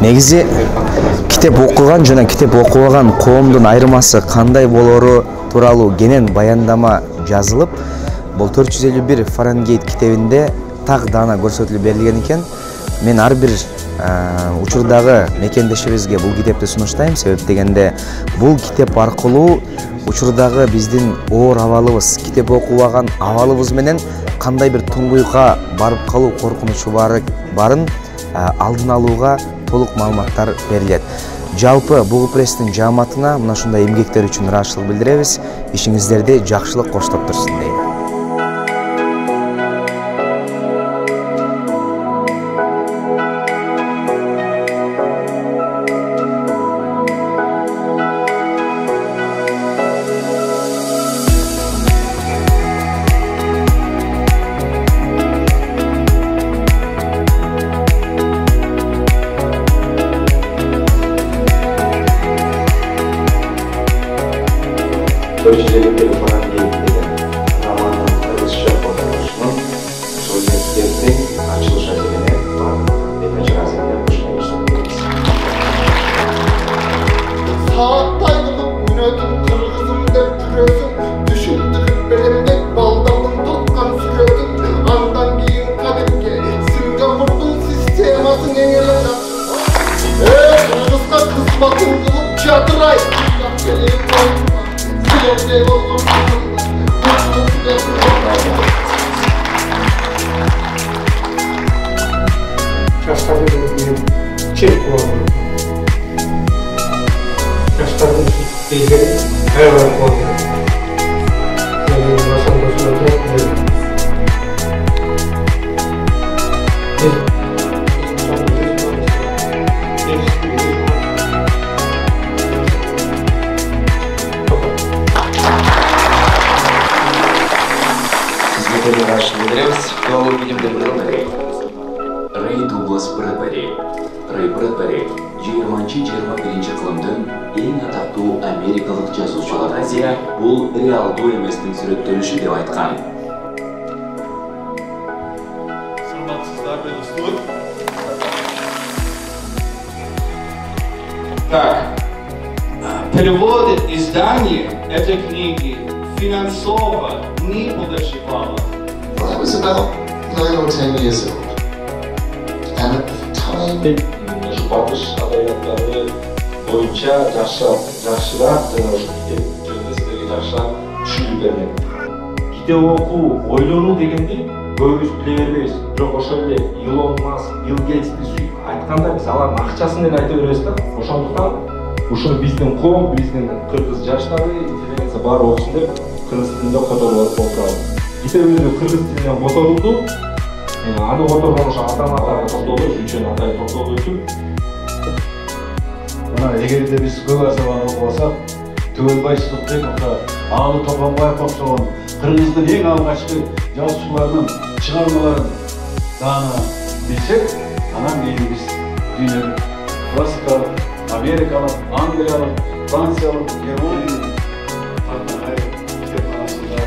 негизи китеп окуган жана китеп окубаган коомдун айырмасы кандай болору тууралуу кенен баяндама жазылып, бул 451 Фаренгейт китебинде так даана көрсөтүлүп берилген экен. Мен ар бир учурдагы мекендешибизге бул китепти сунуштайм. Себеп дегенде бул китеп аркылуу учурдагы биздин оор абалыбыз, китеп окубаган абалыбыз менен кандай бир туңгуйга барып калуу коркунучу барын алдын алууга толук маалыматтар берилет. Жалпы Google Press'тин жааматына мына ушундай эмгектер үчүн ыраазычылык билдиребиз. Ишиңиздерди жакшылык коштоп турсун дейм. Рэй Дуглас Брэдбери. Рэй Брэдбери 20-21 кылымдын эң атактуу америкалык жазуучулардан бiri. Бул реалдуу эместин сүрөттөлүшү деп айткан. Саламатсыздар, достор. Так, перевод издания этой книги финансово не подошивало. Well, I was about 9 or 10 years old. And at the time... Батыш адабияттары боюнча жакшыраак жана ошо китептерди жакшыраак түшүнүп берген. Китеп окуу, ойлонуу дегенди көбүбүз биле бербейбиз. Бирок ошол эле Илон Маск, Билл Гейтсти айтканда биз алардын акчасын эле айта беребиз да. Ошондуктан ушул биздин коом, биздин кыргыз жаштары интеллигенция баары окусун деп кыргыз тилинде которулуп отурат. Китебибизди кыргыз тилинен которулду. Аны которгон ошо ата-аналарга токтолуу үчүн атайын токтолуу үчүн. Эгерде биз көп азабаны окубасак, Төөнбайсыздык деген Аалы Топонбаев окшогон кыргыздын эң алгачкы жазуучуларынын чыгармаларын даана билсек, анан кийин биз дүйнөнүн классикалык, америкалык, англиялык, франциялык, германиялык китепканасында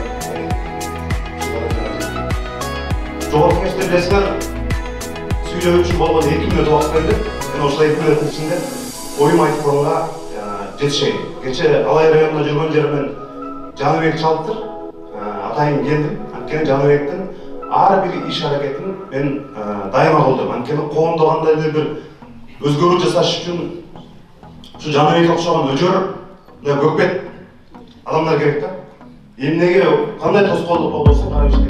Жогорку кеңеште билесиздер, сүйлөө үчүн болгон 2 мүнөт убакыт берди. Мен ошол 2 мүнөттүн ичинде оюм айтып коюнга жетишейин. Кече Алай районунда жүргөн жеримен Жаныбек чалыптыр. Атайын келдим. Анткени Жаныбектин ар бир иш аракетин мен дайыма кылдым. Анткени коомдо кандайдыр бир өзгөрүү жасаш үчүн ушу Жаныбекке окшогон өжөр, мындай көкбет адамдар керек да. Эмнеге кандай тоскоолдук болбосун карап иш керек.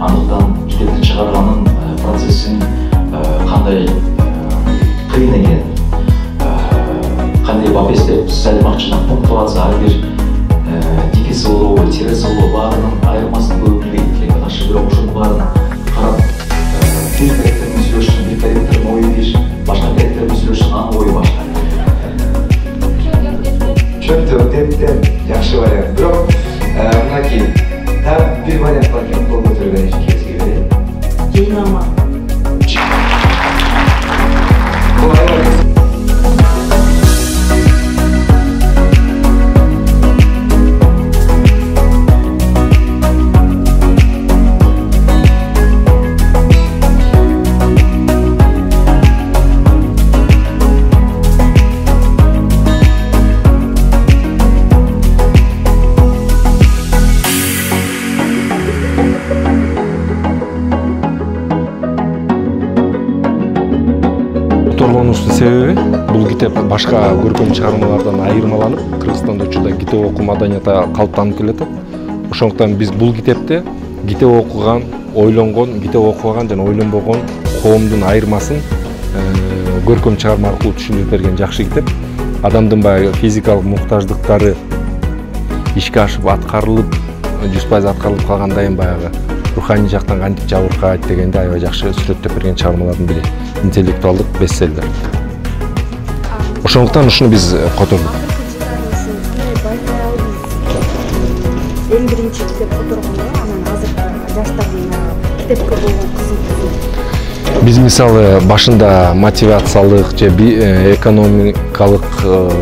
Андыктан китепти чыгарганын процессин кандай кыйын экен, кандай бапестеп салмакчылык пунктуация ар бир тикиси болобу, тирesi болобу баарынын айырмасын көп билбейт. Каршы бирок ошонун баарын карап, бир керектерин сүйлөшүн, бир керектерин ою бир, башка керектерин сүйлөшүн, анын ою башка. Чөптү өтөптөн жакшы вариант. Бирок мынакей, койгонубуздун себеби бул китеп башка көркөм чыгармалардан айырмаланып, Кыргызстанда учурда китеп окуу маданияты калыптанып келатат. Ошондуктан биз бул китепте китеп окуган, ойлонгон, китеп окубаган жана ойлонбогон коомдун айырмасын көркөм чыгарма аркылуу түшүндүрүп берген жакшы китеп. Адамдын баягы физикалык муктаждыктары ишке ашып аткарылып, 100% аткарылып калгандайын баягы руханий жактан кантип жабыркайт дегенде аябай жакшы сүрөттөп берген чыгармалардын бири. Интеллектуалдык бестселлер. Ошондуктан ушуну биз котордук. Эң биринчи китеп которгондо, анан азыр жаштардын китепке болгон кызыгуусу. Биз мисалы башында мотивациялык же экономикалык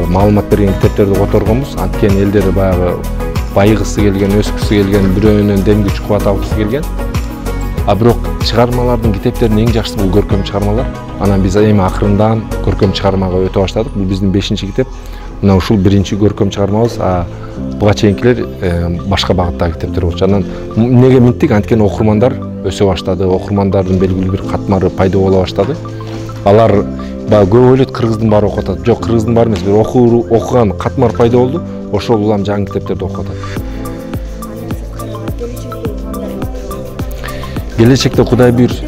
маалымат берген китептерди которгонбуз. Анткени элдер баягы байыгысы келген, өскүсү келген, бирөөнөн дем күч кубат алгысы келген. А бирок чыгармалардын китептеринин эң жакшысы бул көркөм чыгармалар. Анан биз эми акырындан көркөм чыгармага өтө баштадык. Бул биздин 5-чи китеп. Мына ушул биринчи көркөм чыгармабыз, буга чейинкилер башка багыттагы китептер болчу. Анан эмнеге минттик? Анткени окурмандар өсө баштады, окурмандардын белгилүү бир катмары пайда боло баштады. Алар көп ойлойт кыргыздын баары окуп атат. Жок, кыргыздын баары эмес, бир окуган катмар пайда болду. Ошол улам жаңы китептерди окуп атат. Келечекте Кудай буйруса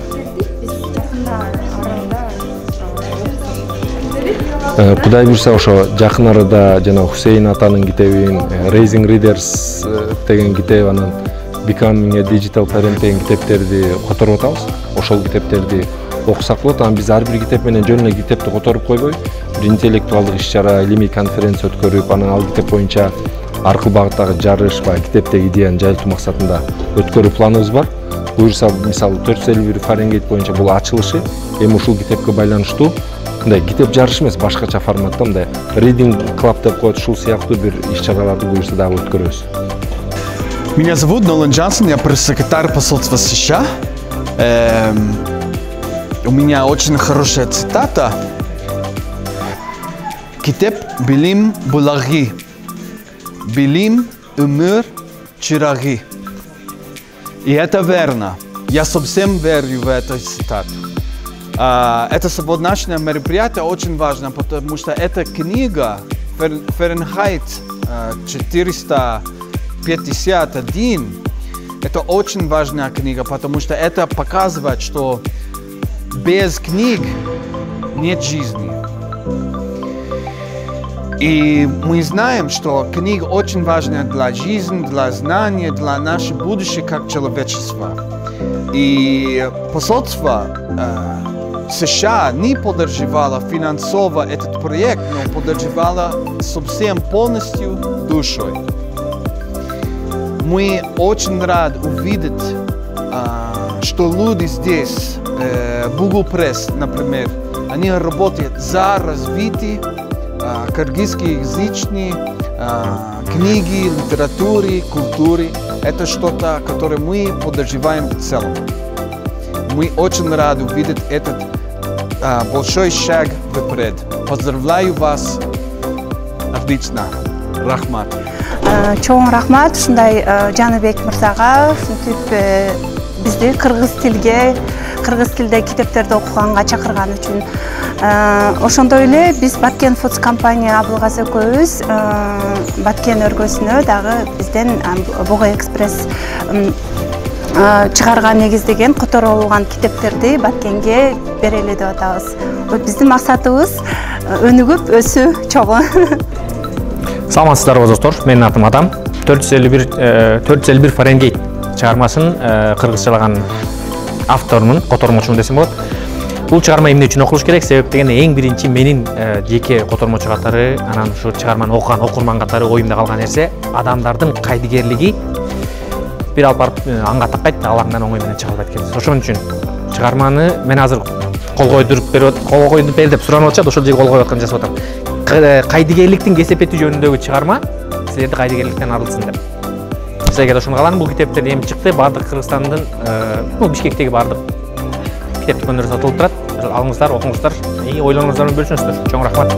Кудай буйруса ошо жакын арада жана Хусейн атанын китебин, Raising Readers деген китеп, анан Becoming a Digital Parent деген китептерди которуп атабыз. Ошол китептерди окусак болот. Анан биз ар бир китеп менен жөн эле китепти которуп койбой, бир интеллектуалдык иш-чара, илимий конференция өткөрүп, анан ал китеп боюнча ар кыл багыттагы жарыш, китептеги идеяны жайылтуу максатында өткөрүү планыбыз бар. Буюрса, мисалы 451 Фаренгейт боюнча бул ачылышы, эми ушул китепке байланыштуу мындай китеп жарышы эмес, башкача форматта мындай Reading Club деп коет, ушул сыяктуу бир иш-чараларды буюрса дагы өткөрөбүз. Меня зовут Нолан Джонсон, я пресс-секретарь посольства США. У меня очень хорошая цитата. Китеп билим булаги, билим умыр чираги. И это верно. Я совсем верю в эту цитату. Это свободночное мероприятие очень важно, потому что эта книга Фahrenheit 451, это очень важная книга, потому что это показывает, что без книг нет жизни. И мы знаем, что книга очень важна для жизни, для знания, для нашего будущего как человечества. И посольство США не поддерживало финансово этот проект, но поддерживало совсем полностью душой. Мы очень рады увидеть, что люди здесь, Google Press, например, они работают за развитие кыргызскоязычной книги, литературы, культуры. Это что-то, которое мы поддерживаем в целом. Мы очень рады увидеть этот большой шаг вперед. Поздравляю вас. Отлично. Рахмат. Чоң рахмат, ушундай Жаныбек мырзага, ушинтип бизди кыргыз тилде китептерди окуганга чакырган үчүн. Ошондой эле биз Баткен Foods компания Абылгазы экөөбүз Баткен өргөсүнө дагы бизден Буга Экспресс чыгарган негиздеген которулган китептерди Баткенге берели деп атабыз. Биздин максатыбыз өнүгүп өсүү чогуу. Саламатсыздарбы достор, менин атым Адам. 451 Фаренгейт чыгармасын кыргызчалаган автормун, котормочумун десем болот. Бул чыгарма эмне үчүн окулуш керек? Себеп дегенде эң биринчи менин жеке котормочу катары, анан ушу чыгарманы окуган окурман катары оюмда калган нерсе адамдардын кайдыгерлиги бир алып барып анга такайт, алардан оңой менен чыга албайт экенбиз. Ошон үчүн чыгарманы мен азыр кол койдуруп бер деп суранып атышат, ошол жерге кол коюп аткан жасап атам. Кайдыгерликтин кесепети жөнүндөгү чыгарма силерди кайдыгерликтен арылтсын деп. Силерге ошону кааларым. Бул китептер эми чыкты, бардык Кыргызстандын, Бишкектеги бардык китеп дүкөндөрүндө сатылып турат. Алыңыздар, окуңуздар, ойлоруңуздар менен бөлүшүңүздөр. Чоң рахмат.